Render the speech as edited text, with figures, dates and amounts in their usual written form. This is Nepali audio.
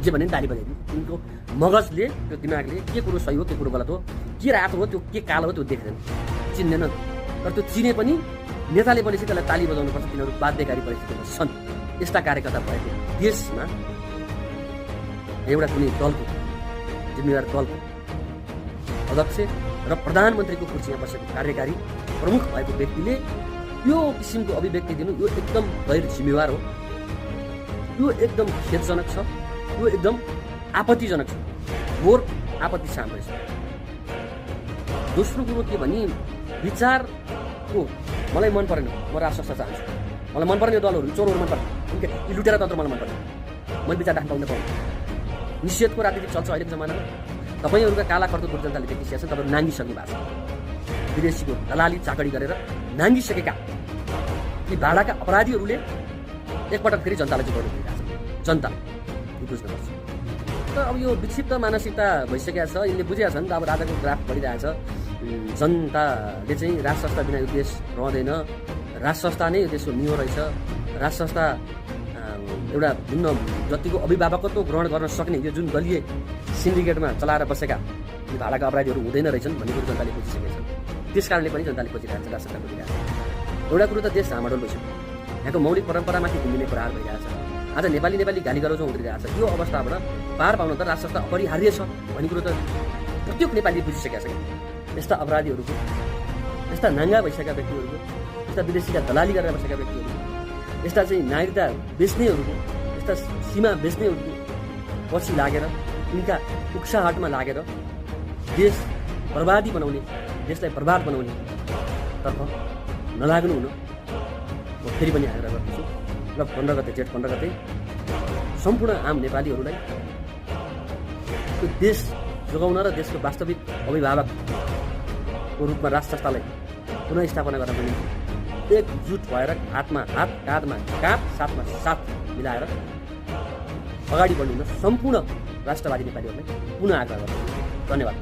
जे भने ताली बजाइदिनु। उनको मगजले त्यो दिमागले के कुरो सही हो के कुरो गलत हो, के रातो हो त्यो के कालो हो त्यो देख्दैन, चिन्दैन। तर त्यो चिने पनि नेताले भनेपछि त्यसलाई ताली बजाउनुपर्छ, तिनीहरू बाध्यकारी परिस्थितिमा छन्। यस्ता कार्यकर्ता भएको देशमा एउटा कुनै दलको जिम्मेवार दलको अध्यक्ष र प्रधानमन्त्रीको कुर्सीमा बसेको कार्यकारी प्रमुख भएको व्यक्तिले यो किसिमको अभिव्यक्ति दिनु यो एकदम गैर जिम्मेवार हो, यो एकदम खेदजनक छ, यो एकदम आपत्तिजनक छ, घोर आपत्ति सामने छ। दोस्रो कुरो के भने विचारको मलाई मन परेन, म राष्ट्र चाहन्छु। मलाई मन पर्ने दलहरू चोरहरू मन पर्छ, उनके लुटेर तन्त्र मलाई मन पर्छ। मैले विचार राख्न पाउन पाउनु निषेधको राजनीति चल्छ अहिलेको जमानामा। तपाईँहरूका काला कर्तुत्व जनताले देखिसकेका छन्, तपाईँहरू नाङ्गिसक्नु भएको छ। विदेशीको दलाली चाकडी गरेर नाङ्गिसकेका यी भाडाका अपराधीहरूले एकपटक फेरि जनतालाई जिताउनु भइरहेको छ। जनता बुझ्नुपर्छ। तर अब यो विक्षिप्त मानसिकता भइसकेको छ, यसले बुझेका छन्। अब राजाको ग्राफ बढिरहेको छ, जनताले चाहिँ राज संस्था बिना यो देश रहँदैन, राज संस्था नै यो देशको नियो रहेछ, राज संस्था एउटा भिन्न जतिको अभिभावकत्व ग्रहण गर्न सक्ने यो जुन दलीय सिन्डिकेटमा चलाएर बसेका यी भाडाका अपराधीहरू हुँदैन रहेछन् भन्ने कुरो जनताले बुझिसकेका छन्। त्यस कारणले पनि जनताले खोजिरहेको छ, राज संस्था खोजिरहेको छ। एउटा कुरो त देश झामाडोल भइसक्यो, यहाँको मौलिक परम्परामाथि घुमिने प्रहार भइरहेछ। आज नेपाली गाली गरोज उठिरहेको छ। यो अवस्थाबाट पार पाउन त राज संस्था अपरिहार्य छ भन्ने कुरो त प्रत्येक नेपालीले बुझिसकेका छ। यस्ता अपराधीहरूको, यस्ता नाङ्गा भइसकेका व्यक्तिहरूको, यस्ता विदेशीका दलाली गरेर बसेका व्यक्तिहरू, यस्ता चाहिँ नागरिकता बेच्नेहरूको, यस्ता सीमा बेच्नेहरूको पछि लागेर उनका उक्साहटमा लागेर देश बर्बादी बनाउने, देशलाई बर्बाद बनाउने तर्फ नलाग्नु हुन म फेरि पनि आग्रह गर्दछु। र 15 गते जेठ 15 गते सम्पूर्ण आम नेपालीहरूलाई त्यो देश जोगाउन र देशको वास्तविक अभिभावकको रूपमा राज संस्थालाई पुनःस्थापना गर्न पनि एकजुट भएर हातमा हात, काँधमा काँध, साथमा साथ मिलाएर अगाडि बढ्नु सम्पूर्ण राष्ट्रवादी नेपालीहरूलाई पुनः आग्रह गर्दछु। धन्यवाद।